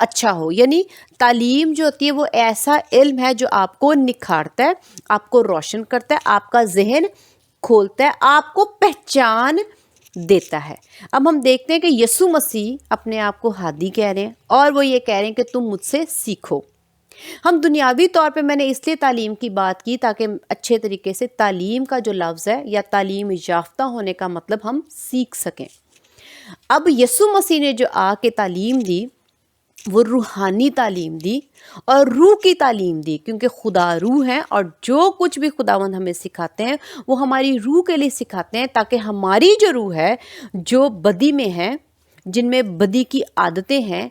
اچھا ہو. یعنی تعلیم جو ہوتی ہے وہ ایسا علم ہے جو آپ کو نکھارتا ہے, آپ کو روشن کرتا ہے, آپ کا ذہن کھولتا ہے, آپ کو پہچان دیتا ہے. اب ہم دیکھتے ہیں کہ یسوع مسیح اپنے آپ کو ہادی کہہ رہے ہیں اور وہ یہ کہہ رہے ہیں کہ تم مجھ سے سیکھو. ہم دنیاوی طور پہ میں نے اس لیے تعلیم کی بات کی تاکہ اچھے طریقے سے تعلیم کا جو لفظ ہے یا تعلیم یافتہ ہونے کا مطلب ہم سیکھ سکیں. اب یسوع مسیح نے جو آ کے تعلیم دی وہ روحانی تعلیم دی اور روح کی تعلیم دی, کیونکہ خدا روح ہے اور جو کچھ بھی خداوند ہمیں سکھاتے ہیں وہ ہماری روح کے لیے سکھاتے ہیں تاکہ ہماری جو روح ہے جو بدی میں ہے, جن میں بدی کی عادتیں ہیں,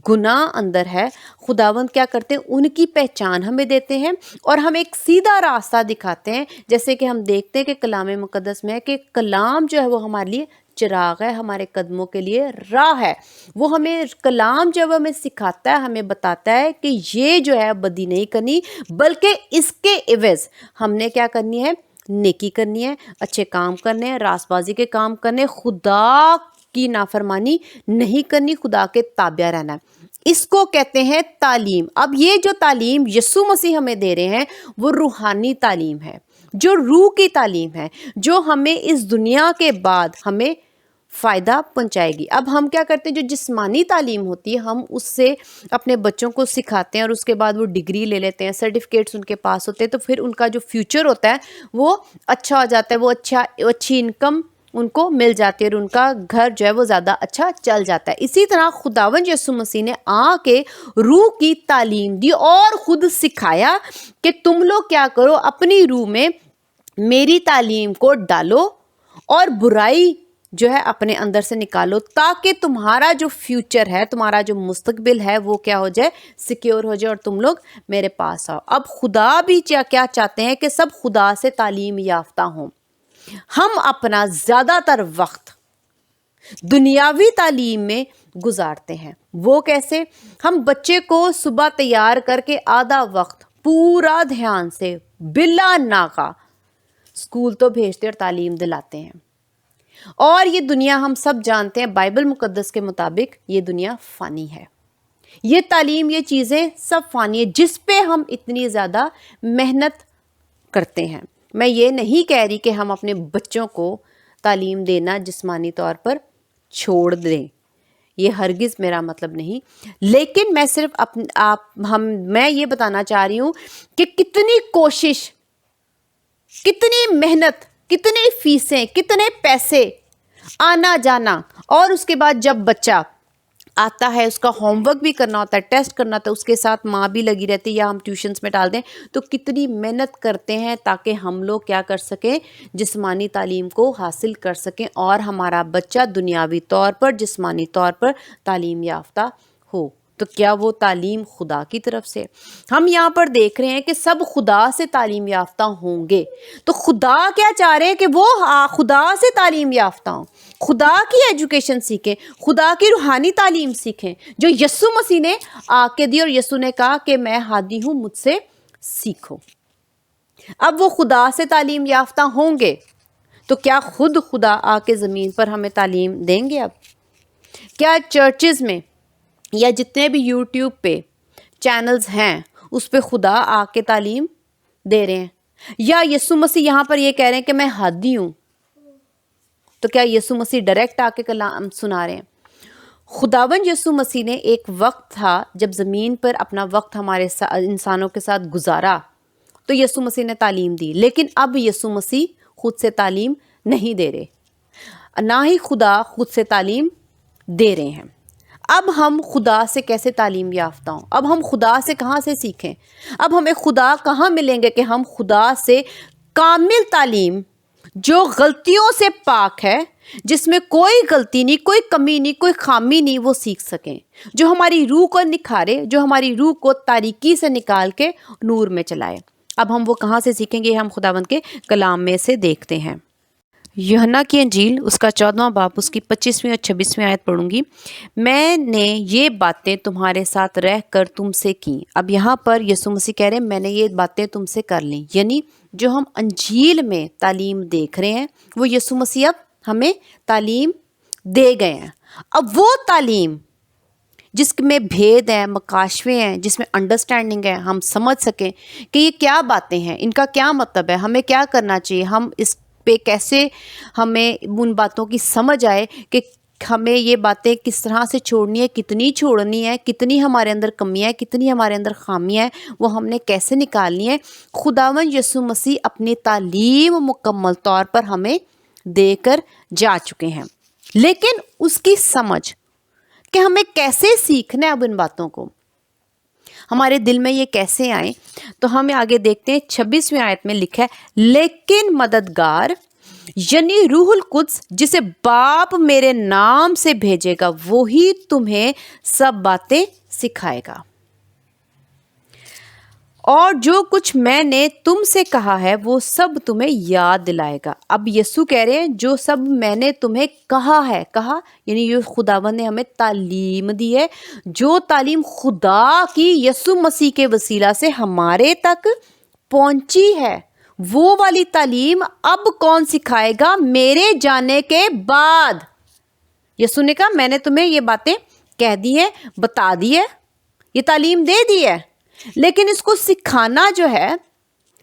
گناہ اندر ہے, خداوند کیا کرتے ہیں ان کی پہچان ہمیں دیتے ہیں اور ہم ایک سیدھا راستہ دکھاتے ہیں. جیسے کہ ہم دیکھتے ہیں کہ کلام مقدس میں ہے کہ کلام جو ہے وہ ہمارے لیے چراغ ہے, ہمارے قدموں کے لیے راہ ہے. وہ ہمیں کلام جو ہمیں سکھاتا ہے, ہمیں بتاتا ہے کہ یہ جو ہے بدی نہیں کرنی بلکہ اس کے عوض ہم نے کیا کرنی ہے, نیکی کرنی ہے, اچھے کام کرنے ہیں, راست بازی کے کام کرنے, خدا کی نافرمانی نہیں کرنی, خدا کے تابع رہنا ہے. اس کو کہتے ہیں تعلیم. اب یہ جو تعلیم یسوع مسیح ہمیں دے رہے ہیں وہ روحانی تعلیم ہے, جو روح کی تعلیم ہے, جو ہمیں اس دنیا کے بعد ہمیں فائدہ پہنچائے گی. اب ہم کیا کرتے ہیں, جو جسمانی تعلیم ہوتی ہے ہم اس سے اپنے بچوں کو سکھاتے ہیں اور اس کے بعد وہ ڈگری لے لیتے ہیں, سرٹیفکیٹس ان کے پاس ہوتے ہیں, تو پھر ان کا جو فیوچر ہوتا ہے وہ اچھا ہو جاتا ہے, وہ اچھی انکم ان کو مل جاتی ہے اور ان کا گھر جو ہے وہ زیادہ اچھا چل جاتا ہے. اسی طرح خداوند یسوع مسیح نے آ کے روح کی تعلیم دی اور خود سکھایا کہ تم لوگ کیا کرو, اپنی روح میں میری تعلیم کو ڈالو اور برائی جو ہے اپنے اندر سے نکالو تاکہ تمہارا جو فیوچر ہے, تمہارا جو مستقبل ہے وہ کیا ہو جائے, سیکیور ہو جائے اور تم لوگ میرے پاس آؤ. اب خدا بھی کیا چاہتے ہیں کہ سب خدا سے تعلیم یافتہ ہوں. ہم اپنا زیادہ تر وقت دنیاوی تعلیم میں گزارتے ہیں. وہ کیسے؟ ہم بچے کو صبح تیار کر کے آدھا وقت پورا دھیان سے بلا ناغہ اسکول تو بھیجتے اور تعلیم دلاتے ہیں. اور یہ دنیا ہم سب جانتے ہیں بائبل مقدس کے مطابق یہ دنیا فانی ہے. یہ تعلیم, یہ چیزیں سب فانی ہے جس پہ ہم اتنی زیادہ محنت کرتے ہیں. میں یہ نہیں کہہ رہی کہ ہم اپنے بچوں کو تعلیم دینا جسمانی طور پر چھوڑ دیں, یہ ہرگز میرا مطلب نہیں, لیکن میں صرف میں یہ بتانا چاہ رہی ہوں کہ کتنی کوشش, کتنی محنت, کتنی فیسیں, کتنے پیسے, آنا جانا, اور اس کے بعد جب بچہ آتا ہے اس کا ہوم ورک بھی کرنا ہوتا ہے, ٹیسٹ کرنا ہوتا ہے, اس کے ساتھ ماں بھی لگی رہتی ہے یا ہم ٹیوشنز میں ڈال دیں, تو کتنی محنت کرتے ہیں تاکہ ہم لوگ کیا کر سکیں, جسمانی تعلیم کو حاصل کر سکیں اور ہمارا بچہ دنیاوی طور پر, جسمانی طور پر تعلیم یافتہ ہو. تو کیا وہ تعلیم خدا کی طرف سے؟ ہم یہاں پر دیکھ رہے ہیں کہ سب خدا سے تعلیم یافتہ ہوں گے, تو خدا کیا چاہ رہے ہیں کہ وہ خدا سے تعلیم یافتہ ہوں, خدا کی ایجوکیشن سیکھیں, خدا کی روحانی تعلیم سیکھیں جو یسوع مسیح نے آ کے دی, اور یسوع نے کہا کہ میں ہادی ہوں, مجھ سے سیکھو. اب وہ خدا سے تعلیم یافتہ ہوں گے تو کیا خود خدا آ کے زمین پر ہمیں تعلیم دیں گے؟ اب کیا چرچز میں یا جتنے بھی یوٹیوب پہ چینلز ہیں اس پہ خدا آ کے تعلیم دے رہے ہیں؟ یا یسوع مسیح یہاں پر یہ کہہ رہے ہیں کہ میں ہادی ہوں, تو کیا یسوع مسیح ڈائریکٹ آ کے کلام سنا رہے ہیں؟ خداوند یسوع مسیح نے ایک وقت تھا جب زمین پر اپنا وقت ہمارے انسانوں کے ساتھ گزارا تو یسوع مسیح نے تعلیم دی, لیکن اب یسوع مسیح خود سے تعلیم نہیں دے رہے, نہ ہی خدا خود سے تعلیم دے رہے ہیں. اب ہم خدا سے کیسے تعلیم یافتہ ہوں؟ اب ہم خدا سے کہاں سے سیکھیں؟ اب ہمیں خدا کہاں ملیں گے کہ ہم خدا سے کامل تعلیم جو غلطیوں سے پاک ہے, جس میں کوئی غلطی نہیں, کوئی کمی نہیں, کوئی خامی نہیں, وہ سیکھ سکیں, جو ہماری روح کو نکھارے, جو ہماری روح کو تاریکی سے نکال کے نور میں چلائے. اب ہم وہ کہاں سے سیکھیں گے؟ ہم خداوند کے کلام میں سے دیکھتے ہیں. یوحنا کی انجیل اس کا 14واں باب اس کی 25ویں اور 26ویں آیت پڑھوں گی. میں نے یہ باتیں تمہارے ساتھ رہ کر تم سے کی. اب یہاں پر یسوع مسیح کہہ رہے ہیں میں نے یہ باتیں تم سے کر لیں, یعنی جو ہم انجیل میں تعلیم دیکھ رہے ہیں وہ یسوع مسیح اب ہمیں تعلیم دے گئے ہیں. اب وہ تعلیم جس میں بھید ہیں، مکاشفے ہیں، جس میں انڈرسٹینڈنگ ہے، ہم سمجھ سکیں کہ یہ کیا باتیں ہیں، ان کا کیا مطلب ہے، ہمیں کیا کرنا چاہیے، ہم اس پہ کیسے ہمیں ان باتوں کی سمجھ آئے کہ ہمیں یہ باتیں کس طرح سے چھوڑنی ہے، کتنی چھوڑنی ہے، کتنی ہمارے اندر کمیاں ہیں، کتنی ہمارے اندر خامیاں ہیں، وہ ہم نے کیسے نکالنی ہے۔ خداوند یسوع مسیح اپنی تعلیم مکمل طور پر ہمیں دے کر جا چکے ہیں، لیکن اس کی سمجھ کہ ہمیں کیسے سیکھنا ہے اب ان باتوں کو، ہمارے دل میں یہ کیسے آئیں، تو ہمیں آگے دیکھتے ہیں 26ویں آیت میں لکھا ہے، لیکن مددگار یعنی روح القدس جسے باپ میرے نام سے بھیجے گا وہی تمہیں سب باتیں سکھائے گا اور جو کچھ میں نے تم سے کہا ہے وہ سب تمہیں یاد دلائے گا۔ اب یسوع کہہ رہے ہیں جو سب میں نے تمہیں کہا ہے، کہا یعنی یہ خداوند نے ہمیں تعلیم دی ہے، جو تعلیم خدا کی یسوع مسیح کے وسیلہ سے ہمارے تک پہنچی ہے، وہ والی تعلیم اب کون سکھائے گا میرے جانے کے بعد۔ یسوع نے کہا میں نے تمہیں یہ باتیں کہہ دی ہیں، بتا دی ہے، یہ تعلیم دے دی ہے، لیکن اس کو سکھانا جو ہے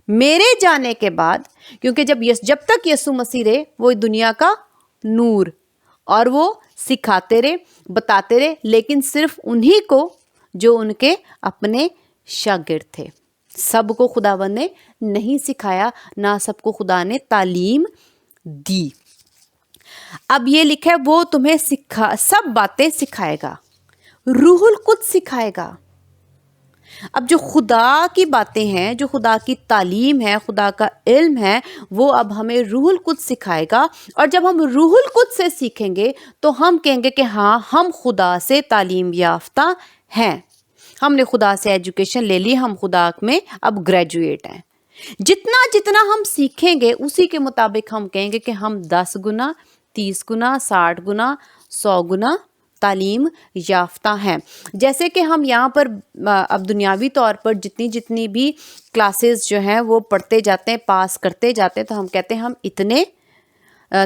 میرے جانے کے بعد، کیونکہ جب تک یسوع مسیح رہے وہ دنیا کا نور، اور وہ سکھاتے رہے، بتاتے رہے، لیکن صرف انہی کو جو ان کے اپنے شاگرد تھے۔ سب کو خداوند نے نہیں سکھایا، نہ سب کو خدا نے تعلیم دی۔ اب یہ لکھا ہے وہ تمہیں سب باتیں سکھائے گا، روح القدس سکھائے گا۔ اب جو خدا کی باتیں ہیں، جو خدا کی تعلیم ہے، خدا کا علم ہے، وہ اب ہمیں روح القدس سکھائے گا، اور جب ہم روح القدس سے سیکھیں گے تو ہم کہیں گے کہ ہاں ہم خدا سے تعلیم یافتہ ہیں، ہم نے خدا سے ایجوکیشن لے لی، ہم خدا میں اب گریجویٹ ہیں۔ جتنا جتنا ہم سیکھیں گے اسی کے مطابق ہم کہیں گے کہ ہم 10 گنا، 30 گنا، 60 گنا، 100 گنا تعلیم یافتہ ہیں۔ جیسے کہ ہم یہاں پر اب دنیاوی طور پر جتنی بھی کلاسز جو ہیں وہ پڑھتے جاتے ہیں، پاس کرتے جاتے ہیں، تو ہم کہتے ہیں ہم اتنے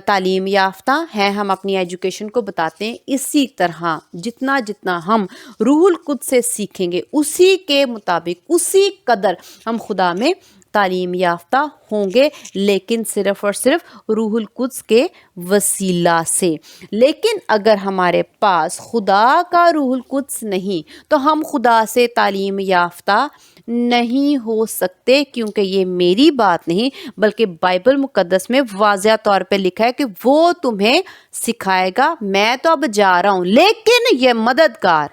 تعلیم یافتہ ہیں، ہم اپنی ایجوکیشن کو بتاتے ہیں۔ اسی طرح جتنا جتنا ہم روح القدس سے سیکھیں گے اسی کے مطابق، اسی قدر ہم خدا میں تعلیم یافتہ ہوں گے، لیکن صرف اور صرف روح القدس کے وسیلہ سے۔ لیکن اگر ہمارے پاس خدا کا روح القدس نہیں تو ہم خدا سے تعلیم یافتہ نہیں ہو سکتے، کیونکہ یہ میری بات نہیں بلکہ بائبل مقدس میں واضح طور پہ لکھا ہے کہ وہ تمہیں سکھائے گا۔ میں تو اب جا رہا ہوں لیکن یہ مددگار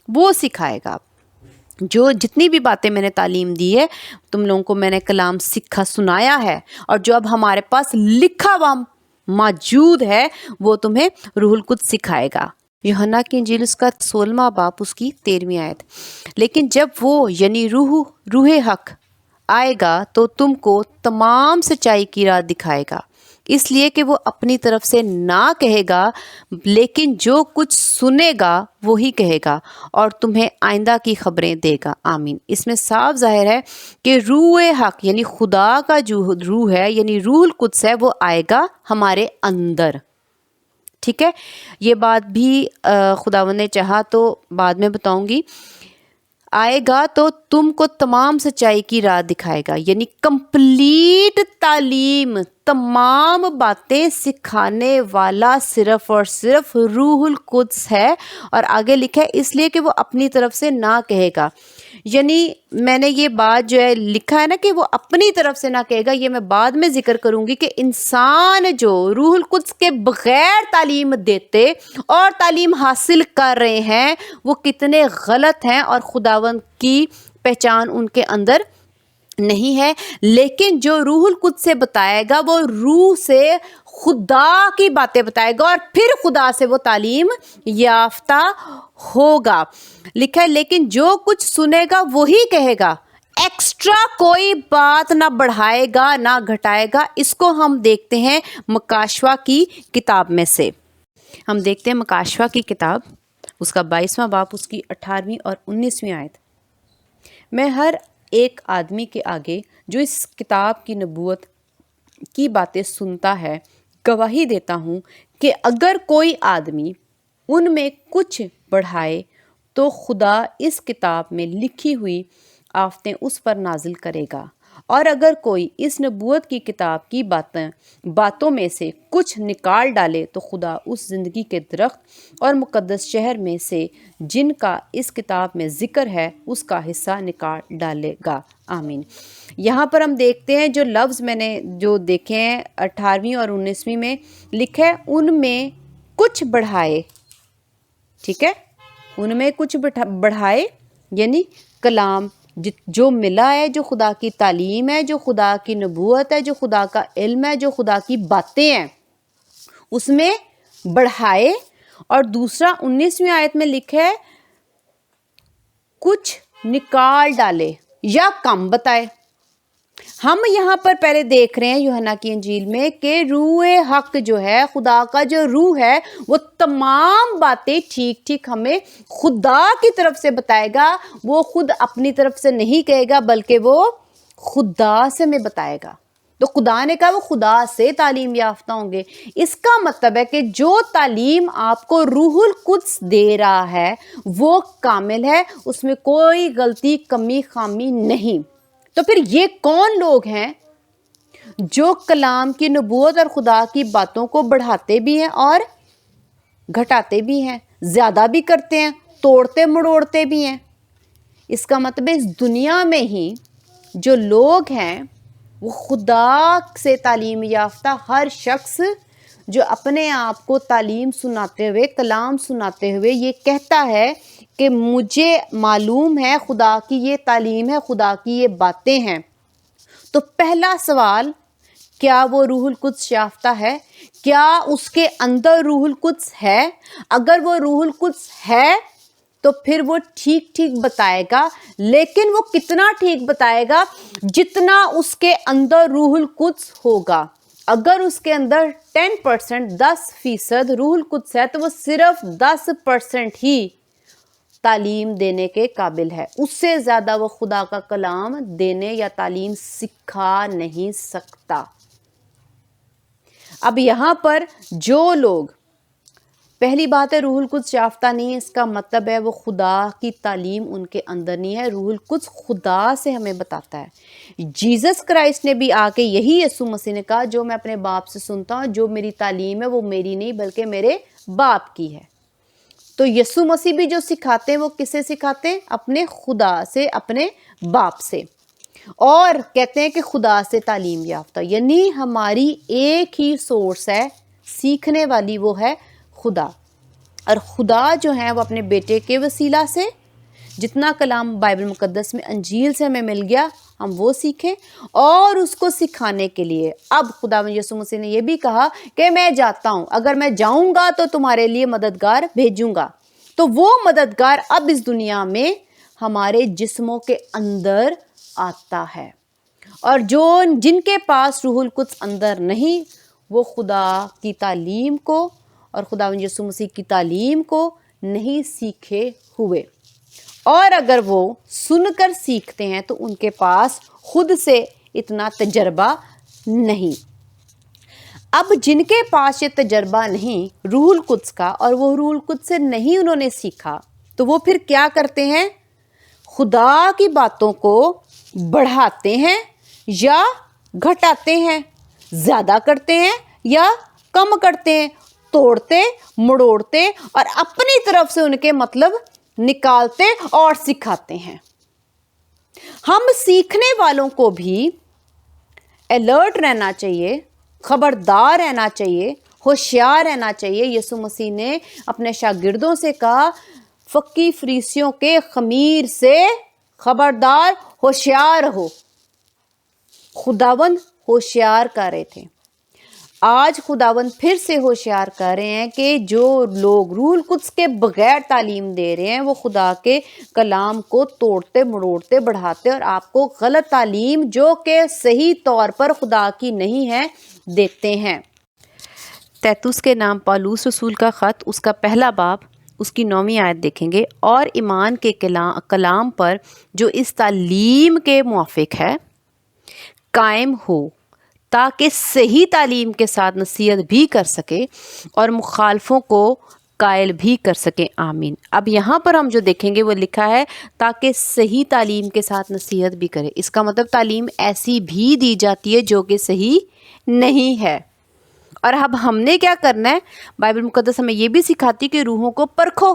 وہ سکھائے گا۔ جو جتنی بھی باتیں میں نے تعلیم دی ہے، تم لوگوں کو میں نے کلام سکھا سنایا ہے، اور جو اب ہمارے پاس لکھا ہوا موجود ہے وہ تمہیں روح القدس سکھائے گا۔ یوحنا کی انجیل اس کا 16واں باب اس کی 13ویں آیت۔ لیکن جب وہ یعنی روح حق آئے گا تو تم کو تمام سچائی کی راہ دکھائے گا، اس لیے کہ وہ اپنی طرف سے نہ کہے گا لیکن جو کچھ سنے گا وہی کہے گا اور تمہیں آئندہ کی خبریں دے گا۔ آمین۔ اس میں صاف ظاہر ہے کہ روح حق یعنی خدا کا جو روح ہے یعنی روح القدس ہے وہ آئے گا ہمارے اندر۔ ٹھیک ہے، یہ بات بھی خداوند نے چاہا تو بعد میں بتاؤں گی۔ آئے گا تو تم کو تمام سچائی کی راہ دکھائے گا، یعنی کمپلیٹ تعلیم، تمام باتیں سکھانے والا صرف اور صرف روح القدس ہے۔ اور آگے لکھا ہے اس لیے کہ وہ اپنی طرف سے نہ کہے گا، یعنی میں نے یہ بات جو ہے لکھا ہے نا کہ وہ اپنی طرف سے نہ کہے گا، یہ میں بعد میں ذکر کروں گی کہ انسان جو روح القدس کے بغیر تعلیم دیتے اور تعلیم حاصل کر رہے ہیں وہ کتنے غلط ہیں، اور خداوند کی پہچان ان کے اندر نہیں ہے۔ لیکن جو روح القدس سے بتائے گا وہ روح سے خدا کی باتیں بتائے گا اور پھر خدا سے وہ تعلیم یافتہ ہوگا۔ لکھا ہے لیکن جو کچھ سنے گا وہی کہے گا، ایکسٹرا کوئی بات نہ بڑھائے گا نہ گھٹائے گا۔ اس کو ہم دیکھتے ہیں مکاشوہ کی کتاب میں سے، ہم دیکھتے ہیں مکاشوہ کی کتاب اس کا 22واں باب اس کی 18ویں اور 19ویں آیت۔ میں ہر ایک آدمی کے آگے جو اس کتاب کی نبوت کی باتیں سنتا ہے گواہی دیتا ہوں کہ اگر کوئی آدمی ان میں کچھ بڑھائے، تو خدا اس کتاب میں لکھی ہوئی آفتیں اس پر نازل کرے گا، اور اگر کوئی اس نبوت کی کتاب کی باتوں میں سے کچھ نکال ڈالے تو خدا اس زندگی کے درخت اور مقدس شہر میں سے جن کا اس کتاب میں ذکر ہے اس کا حصہ نکال ڈالے گا۔ آمین۔ یہاں پر ہم دیکھتے ہیں جو لفظ میں نے جو دیکھے ہیں 18ویں اور 19ویں میں لکھا ہے، ان میں کچھ بڑھائے، ٹھیک ہے، ان میں کچھ بڑھائے یعنی کلام جو ملا ہے، جو خدا کی تعلیم ہے، جو خدا کی نبوت ہے، جو خدا کا علم ہے، جو خدا کی باتیں ہیں، اس میں بڑھائے۔ اور دوسرا 19ویں آیت میں لکھا ہے کچھ نکال ڈالے یا کم بتائے۔ ہم یہاں پر پہلے دیکھ رہے ہیں یوحنا کی انجیل میں کہ روح حق جو ہے، خدا کا جو روح ہے، وہ تمام باتیں ٹھیک ٹھیک ہمیں خدا کی طرف سے بتائے گا۔ وہ خود اپنی طرف سے نہیں کہے گا بلکہ وہ خدا سے ہمیں بتائے گا۔ تو خدا نے کہا وہ خدا سے تعلیم یافتہ ہوں گے۔ اس کا مطلب ہے کہ جو تعلیم آپ کو روح القدس دے رہا ہے وہ کامل ہے، اس میں کوئی غلطی، کمی، خامی نہیں۔ تو پھر یہ کون لوگ ہیں جو کلام کی نبوت اور خدا کی باتوں کو بڑھاتے بھی ہیں اور گھٹاتے بھی ہیں، زیادہ بھی کرتے ہیں، توڑتے مڑوڑتے بھی ہیں؟ اس کا مطلب اس دنیا میں ہی جو لوگ ہیں وہ خدا سے تعلیم یافتہ ہر شخص جو اپنے آپ کو تعلیم سناتے ہوئے، کلام سناتے ہوئے یہ کہتا ہے کہ مجھے معلوم ہے خدا کی یہ تعلیم ہے، خدا کی یہ باتیں ہیں، تو پہلا سوال، کیا وہ روح القدس یافتہ ہے؟ کیا اس کے اندر روح القدس ہے؟ اگر وہ روح القدس ہے تو پھر وہ ٹھیک ٹھیک بتائے گا، لیکن وہ کتنا ٹھیک بتائے گا؟ جتنا اس کے اندر روح القدس ہوگا۔ اگر اس کے اندر 10%، 10% روح القدس ہے تو وہ صرف 10% ہی تعلیم دینے کے قابل ہے، اس سے زیادہ وہ خدا کا کلام دینے یا تعلیم سکھا نہیں سکتا۔ اب یہاں پر جو لوگ، پہلی بات ہے روح القدس یافتہ نہیں ہے، اس کا مطلب ہے وہ خدا کی تعلیم ان کے اندر نہیں ہے۔ روح القدس خدا سے ہمیں بتاتا ہے۔ جیزس کرائسٹ نے بھی آ کے یہی یسوع مسیح نے کہا، جو میں اپنے باپ سے سنتا ہوں، جو میری تعلیم ہے وہ میری نہیں بلکہ میرے باپ کی ہے۔ تو یسوع مسیح بھی جو سکھاتے ہیں وہ کسے سکھاتے ہیں؟ اپنے خدا سے، اپنے باپ سے، اور کہتے ہیں کہ خدا سے تعلیم یافتہ، یعنی ہماری ایک ہی سورس ہے سیکھنے والی، وہ ہے خدا۔ اور خدا جو ہے وہ اپنے بیٹے کے وسیلہ سے جتنا کلام بائبل مقدس میں انجیل سے ہمیں مل گیا ہم وہ سیکھیں، اور اس کو سکھانے کے لیے اب خداوند یسوع مسیح نے یہ بھی کہا کہ میں جاتا ہوں، اگر میں جاؤں گا تو تمہارے لیے مددگار بھیجوں گا۔ تو وہ مددگار اب اس دنیا میں ہمارے جسموں کے اندر آتا ہے، اور جن کے پاس روح القدس اندر نہیں، وہ خدا کی تعلیم کو اور خداوند یسوع مسیح کی تعلیم کو نہیں سیکھے ہوئے، اور اگر وہ سن کر سیکھتے ہیں تو ان کے پاس خود سے اتنا تجربہ نہیں۔ اب جن کے پاس یہ تجربہ نہیں روح القدس کا، اور وہ روح القدس سے نہیں انہوں نے سیکھا، تو وہ پھر کیا کرتے ہیں؟ خدا کی باتوں کو بڑھاتے ہیں یا گھٹاتے ہیں، زیادہ کرتے ہیں یا کم کرتے ہیں، توڑتے مڑوڑتے اور اپنی طرف سے ان کے مطلب نکالتے اور سکھاتے ہیں۔ ہم سیکھنے والوں کو بھی الرٹ رہنا چاہیے، خبردار رہنا چاہیے، ہوشیار رہنا چاہیے۔ یسوع مسیح نے اپنے شاگردوں سے کہا، فقی فریسیوں کے خمیر سے خبردار، ہوشیار ہو۔ خداوند ہوشیار کر رہے تھے، آج خداوند پھر سے ہوشیار کر رہے ہیں کہ جو لوگ روح القدس کے بغیر تعلیم دے رہے ہیں وہ خدا کے کلام کو توڑتے مڑوڑتے بڑھاتے اور آپ کو غلط تعلیم جو کہ صحیح طور پر خدا کی نہیں ہے دیتے ہیں۔ تیتوس کے نام پالوس رسول کا خط، اس کا پہلا باب، اس کی 9ویں آیت دیکھیں گے، اور ایمان کے کلام پر جو اس تعلیم کے موافق ہے قائم ہو، تاکہ صحیح تعلیم کے ساتھ نصیحت بھی کر سکے اور مخالفوں کو قائل بھی کر سکیں، آمین۔ اب یہاں پر ہم جو دیکھیں گے وہ لکھا ہے تاکہ صحیح تعلیم کے ساتھ نصیحت بھی کرے۔ اس کا مطلب تعلیم ایسی بھی دی جاتی ہے جو کہ صحیح نہیں ہے۔ اور اب ہم نے کیا کرنا ہے، بائبل مقدس ہمیں یہ بھی سکھاتی کہ روحوں کو پرکھو۔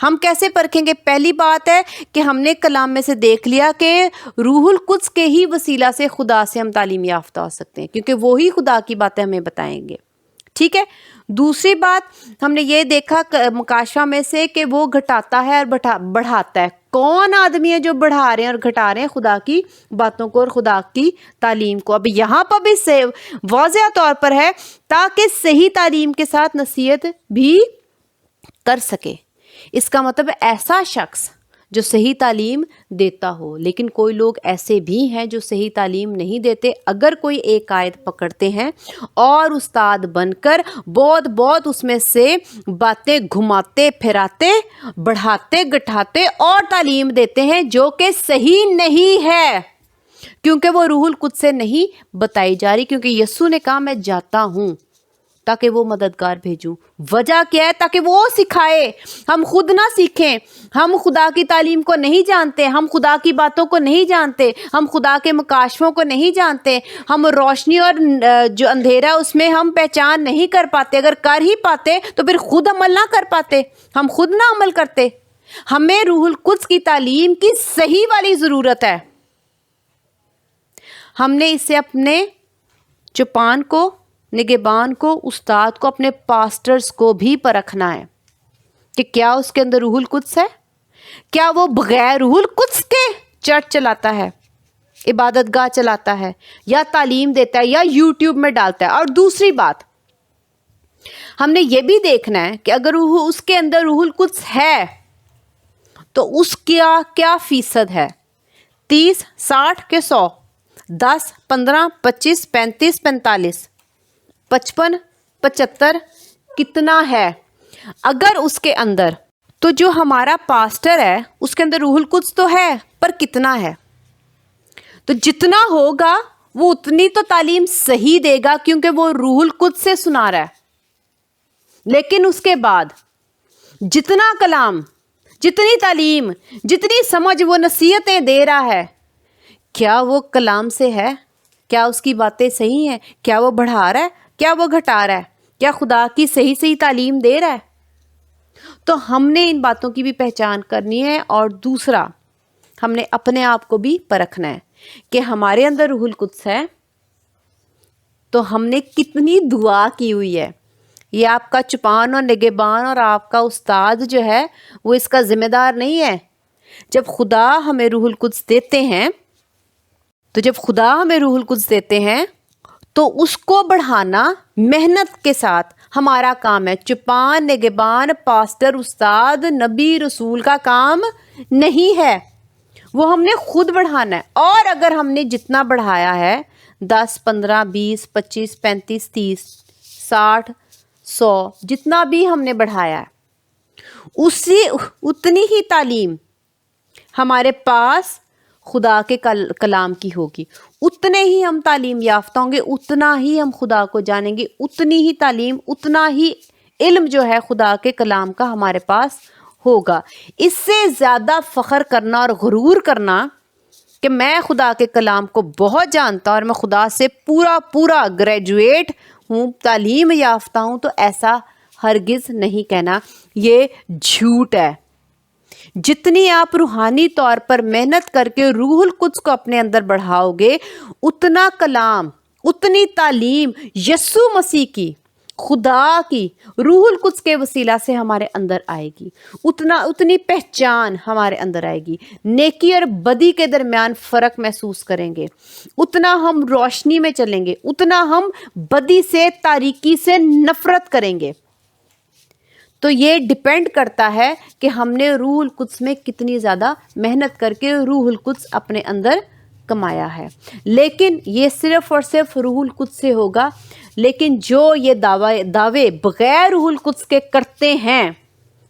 ہم کیسے پرکھیں گے؟ پہلی بات ہے کہ ہم نے کلام میں سے دیکھ لیا کہ روح القدس کے ہی وسیلہ سے خدا سے ہم تعلیم یافتہ ہو سکتے ہیں، کیونکہ وہی خدا کی باتیں ہمیں بتائیں گے، ٹھیک ہے۔ دوسری بات ہم نے یہ دیکھا مکاشفہ میں سے کہ وہ گھٹاتا ہے اور بڑھاتا ہے۔ کون آدمی ہے جو بڑھا رہے ہیں اور گھٹا رہے ہیں؟ خدا کی باتوں کو اور خدا کی تعلیم کو۔ اب یہاں پر بھی واضح طور پر ہے تاکہ صحیح تعلیم کے ساتھ نصیحت بھی کر سکے۔ اس کا مطلب ایسا شخص جو صحیح تعلیم دیتا ہو، لیکن کوئی لوگ ایسے بھی ہیں جو صحیح تعلیم نہیں دیتے۔ اگر کوئی ایک آیت پکڑتے ہیں اور استاد بن کر بہت اس میں سے باتیں گھماتے پھراتے، بڑھاتے گٹھاتے اور تعلیم دیتے ہیں جو کہ صحیح نہیں ہے، کیونکہ وہ روح القدس سے نہیں بتائی جا رہی، کیونکہ یسوع نے کہا میں جاتا ہوں تاکہ وہ مددگار بھیجوں۔ وجہ کیا ہے؟ تاکہ وہ سکھائے، ہم خود نہ سیکھیں۔ ہم خدا کی تعلیم کو نہیں جانتے، ہم خدا کی باتوں کو نہیں جانتے، ہم خدا کے مکاشفوں کو نہیں جانتے، ہم روشنی اور جو اندھیرا اس میں ہم پہچان نہیں کر پاتے۔ اگر کر ہی پاتے تو پھر خود عمل نہ کر پاتے، ہم خود نہ عمل کرتے۔ ہمیں روح القدس کی تعلیم کی صحیح والی ضرورت ہے۔ ہم نے اسے اپنے چوپان کو، نگہبان کو، استاد کو، اپنے پاسٹرز کو بھی پرکھنا ہے کہ کیا اس کے اندر روح القدس ہے؟ کیا وہ بغیر روح القدس کے چرچ چلاتا ہے، عبادت گاہ چلاتا ہے، یا تعلیم دیتا ہے، یا یوٹیوب میں ڈالتا ہے؟ اور دوسری بات ہم نے یہ بھی دیکھنا ہے کہ اگر اس کے اندر روح القدس ہے تو اس کا کیا فیصد ہے؟ 30، 60 کہ 100، 10، 15، 25، 35، 45، 55، 75 کتنا ہے؟ اگر اس کے اندر، تو جو ہمارا پاسٹر ہے اس کے اندر روح القدس تو ہے، پر کتنا ہے؟ تو جتنا ہوگا وہ اتنی تو تعلیم صحیح دے گا، کیونکہ وہ روح القدس سے سنا رہا ہے۔ لیکن اس کے بعد جتنا کلام، جتنی تعلیم، جتنی سمجھ وہ نصیحتیں دے رہا ہے، کیا وہ کلام سے ہے؟ کیا اس کی باتیں صحیح ہیں؟ کیا وہ بڑھا رہا ہے؟ کیا وہ گھٹا رہا ہے؟ کیا خدا کی صحیح تعلیم دے رہا ہے؟ تو ہم نے ان باتوں کی بھی پہچان کرنی ہے۔ اور دوسرا ہم نے اپنے آپ کو بھی پرکھنا ہے کہ ہمارے اندر روح القدس ہے تو ہم نے کتنی دعا کی ہوئی ہے۔ یہ آپ کا چوپان اور نگہبان اور آپ کا استاد جو ہے وہ اس کا ذمہ دار نہیں ہے۔ جب خدا ہمیں روح القدس دیتے ہیں تو اس کو بڑھانا محنت کے ساتھ ہمارا کام ہے۔ چوپان، نگہبان، پاسٹر، استاد، نبی، رسول کا کام نہیں ہے، وہ ہم نے خود بڑھانا ہے۔ اور اگر ہم نے جتنا بڑھایا ہے 10، 15، 20، 25، 35، 30، 60، 100 جتنا بھی ہم نے بڑھایا ہے، اتنی ہی تعلیم ہمارے پاس خدا کے کلام کی ہوگی، اتنے ہی ہم تعلیم یافتہ ہوں گے، اتنا ہی ہم خدا کو جانیں گے، اتنی ہی تعلیم، اتنا ہی علم جو ہے خدا کے کلام کا ہمارے پاس ہوگا۔ اس سے زیادہ فخر کرنا اور غرور کرنا کہ میں خدا کے کلام کو بہت جانتا ہوں اور میں خدا سے پورا گریجویٹ ہوں، تعلیم یافتہ ہوں، تو ایسا ہرگز نہیں کہنا، یہ جھوٹ ہے۔ جتنی آپ روحانی طور پر محنت کر کے روح القدس کو اپنے اندر بڑھاؤ گے، اتنا کلام، اتنی تعلیم یسوع مسیح کی، خدا کی، روح القدس کے وسیلہ سے ہمارے اندر آئے گی، اتنی پہچان ہمارے اندر آئے گی، نیکی اور بدی کے درمیان فرق محسوس کریں گے، اتنا ہم روشنی میں چلیں گے، اتنا ہم بدی سے، تاریکی سے نفرت کریں گے۔ تو یہ ڈیپینڈ کرتا ہے کہ ہم نے روح القدس میں کتنی زیادہ محنت کر کے روح القدس اپنے اندر کمایا ہے۔ لیکن یہ صرف اور صرف روح القدس سے ہوگا۔ لیکن جو یہ دعوے بغیر روح القدس کے کرتے ہیں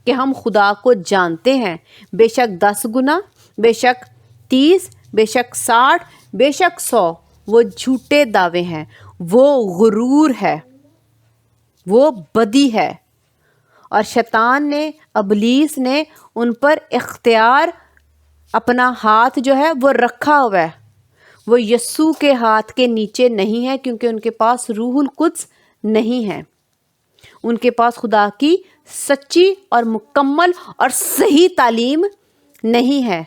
کہ ہم خدا کو جانتے ہیں، بے شک 10 گنا، بے شک 30، بے شک 60، بے شک 100، وہ جھوٹے دعوے ہیں، وہ غرور ہے، وہ بدی ہے، اور شیطان نے، ابلیس نے ان پر اختیار اپنا ہاتھ جو ہے وہ رکھا ہوا ہے، وہ یسوع کے ہاتھ کے نیچے نہیں ہے، کیونکہ ان کے پاس روح القدس نہیں ہے، ان کے پاس خدا کی سچی اور مکمل اور صحیح تعلیم نہیں ہے۔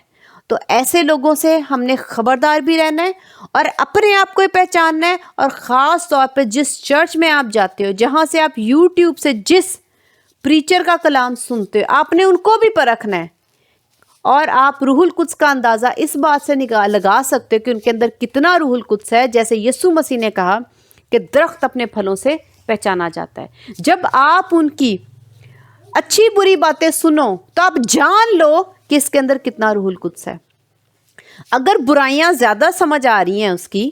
تو ایسے لوگوں سے ہم نے خبردار بھی رہنا ہے اور اپنے آپ کو پہچاننا ہے، اور خاص طور پہ جس چرچ میں آپ جاتے ہو، جہاں سے آپ یوٹیوب سے جس پریچر کا کلام سنتے ہو، آپ نے ان کو بھی پرکھنا ہے، اور آپ روح القدس کا اندازہ اس بات سے لگا سکتے ہو کہ ان کے اندر کتنا روح القدس ہے، جیسے یسوع مسیح نے کہا کہ درخت اپنے پھلوں سے پہچانا جاتا ہے۔ جب آپ ان کی اچھی بری باتیں سنو تو آپ جان لو کہ اس کے اندر کتنا روح القدس ہے۔ اگر برائیاں زیادہ سمجھ آ رہی ہیں اس کی،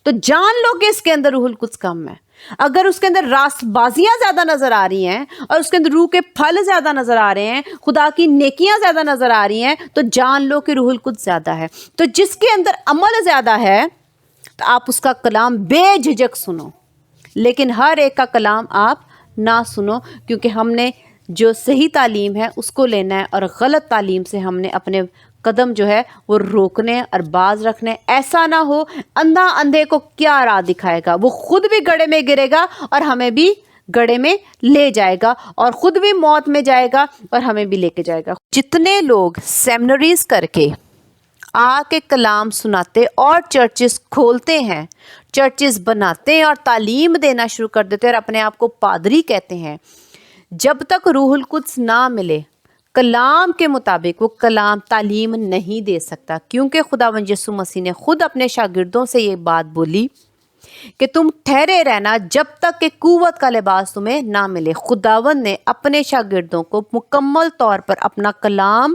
تو جان لو کہ اس کے اندر روح القدس کم ہے۔ اگر اس کے اندر راست بازیاں زیادہ نظر آ رہی ہیں اور اس کے اندر روح کے پھل زیادہ نظر آ رہے ہیں، خدا کی نیکیاں زیادہ نظر آ رہی ہیں، تو جان لو کہ روح القدس زیادہ ہے۔ تو جس کے اندر عمل زیادہ ہے تو آپ اس کا کلام بے جھجک سنو، لیکن ہر ایک کا کلام آپ نہ سنو، کیونکہ ہم نے جو صحیح تعلیم ہے اس کو لینا ہے، اور غلط تعلیم سے ہم نے اپنے قدم جو ہے وہ روکنے اور باز رکھنے۔ ایسا نہ ہو اندھا اندھے کو کیا راہ دکھائے گا، وہ خود بھی گڑھے میں گرے گا اور ہمیں بھی گڑھے میں لے جائے گا، اور خود بھی موت میں جائے گا اور ہمیں بھی لے کے جائے گا۔ جتنے لوگ سیمنریز کر کے آ کے کلام سناتے اور چرچز کھولتے ہیں، چرچز بناتے ہیں اور تعلیم دینا شروع کر دیتے ہیں اور اپنے آپ کو پادری کہتے ہیں، جب تک روح القدس نہ ملے کلام کے مطابق وہ کلام تعلیم نہیں دے سکتا، کیونکہ خداوند یسوع مسیح نے خود اپنے شاگردوں سے یہ بات بولی کہ تم ٹھہرے رہنا جب تک کہ قوت کا لباس تمہیں نہ ملے۔ خداوند نے اپنے شاگردوں کو مکمل طور پر اپنا کلام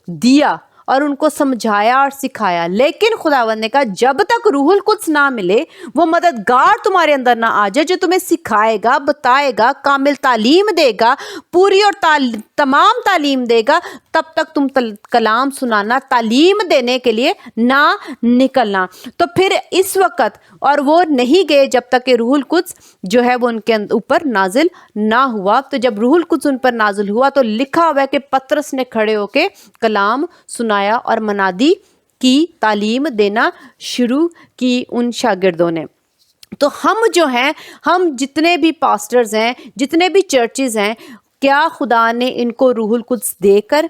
دیا اور ان کو سمجھایا اور سکھایا، لیکن خداوند نے کہا جب تک روح القدس نہ ملے، وہ مددگار تمہارے اندر نہ آ جائے جو تمہیں سکھائے گا، بتائے گا، کامل تعلیم دے گا، پوری اور تمام تعلیم دے گا، تب تک تم کلام سنانا، تعلیم دینے کے لیے نہ نکلنا۔ تو پھر اس وقت اور وہ نہیں گئے جب تک کہ روح القدس جو ہے وہ ان کے اوپر نازل نہ ہوا۔ تو جب روح القدس ان پر نازل ہوا تو لکھا ہوا ہے کہ پطرس نے کھڑے ہو کے کلام سنایا اور منادی کی، تعلیم دینا شروع کی ان شاگردوں نے۔ تو ہم جو ہیں، ہم جتنے بھی پاسٹرز ہیں، جتنے بھی چرچز ہیں، کیا خدا نے ان کو روح القدس دے کر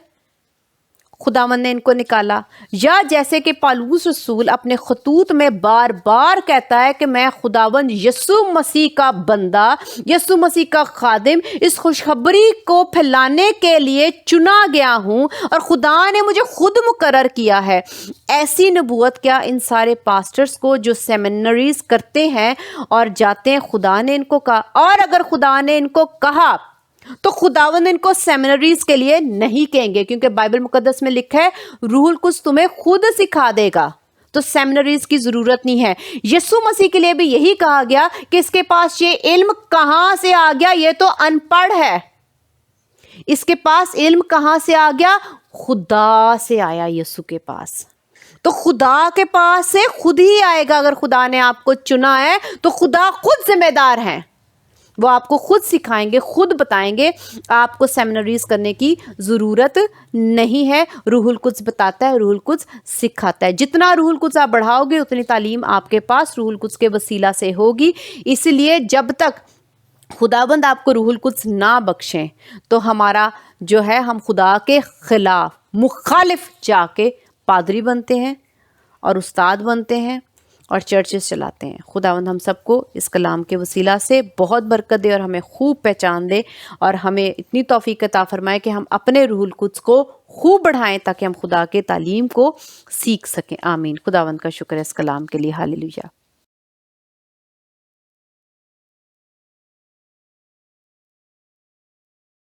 خداوند نے ان کو نکالا، یا جیسے کہ پالوس رسول اپنے خطوط میں بار بار کہتا ہے کہ میں خداوند یسوع مسیح کا بندہ، یسوع مسیح کا خادم، اس خوشخبری کو پھیلانے کے لیے چنا گیا ہوں اور خدا نے مجھے خود مقرر کیا ہے۔ ایسی نبوت کیا ان سارے پاسٹرز کو جو سیمنریز کرتے ہیں اور جاتے ہیں، خدا نے ان کو کہا؟ اور اگر خدا نے ان کو کہا تو خداوند ان کو سیمنریز کے لیے نہیں کہیں گے، کیونکہ بائبل مقدس میں لکھا ہے روح القدس تمہیں خود سکھا دے گا، تو سیمنریز کی ضرورت نہیں ہے۔ یسوع مسیح کے لیے بھی یہی کہا گیا کہ اس کے پاس یہ علم کہاں سے آ گیا، یہ تو ان پڑھ ہے۔ اس کے پاس علم کہاں سے آ گیا؟ خدا سے آیا یسوع کے پاس۔ تو خدا کے پاس سے خود ہی آئے گا۔ اگر خدا نے آپ کو چنا ہے تو خدا خود ذمہ دار ہیں، وہ آپ کو خود سکھائیں گے، خود بتائیں گے۔ آپ کو سیمنریز کرنے کی ضرورت نہیں ہے۔ روح القدس بتاتا ہے، روح القدس سکھاتا ہے۔ جتنا روح القدس آپ بڑھاؤ گے اتنی تعلیم آپ کے پاس روح القدس کے وسیلہ سے ہوگی۔ اس لیے جب تک خداوند آپ کو روح القدس نہ بخشیں تو ہمارا جو ہے، ہم خدا کے خلاف مخالف جا کے پادری بنتے ہیں اور استاد بنتے ہیں اور چرچز چلاتے ہیں۔ خداوند ہم سب کو اس کلام کے وسیلہ سے بہت برکت دے اور ہمیں خوب پہچان دے، اور ہمیں اتنی توفیق عطا فرمائے کہ ہم اپنے روح القدس کو خوب بڑھائیں تاکہ ہم خدا کے تعلیم کو سیکھ سکیں۔ آمین۔ خداوند کا شکر ہے اس کلام کے لیے۔ ہاللیلویہ۔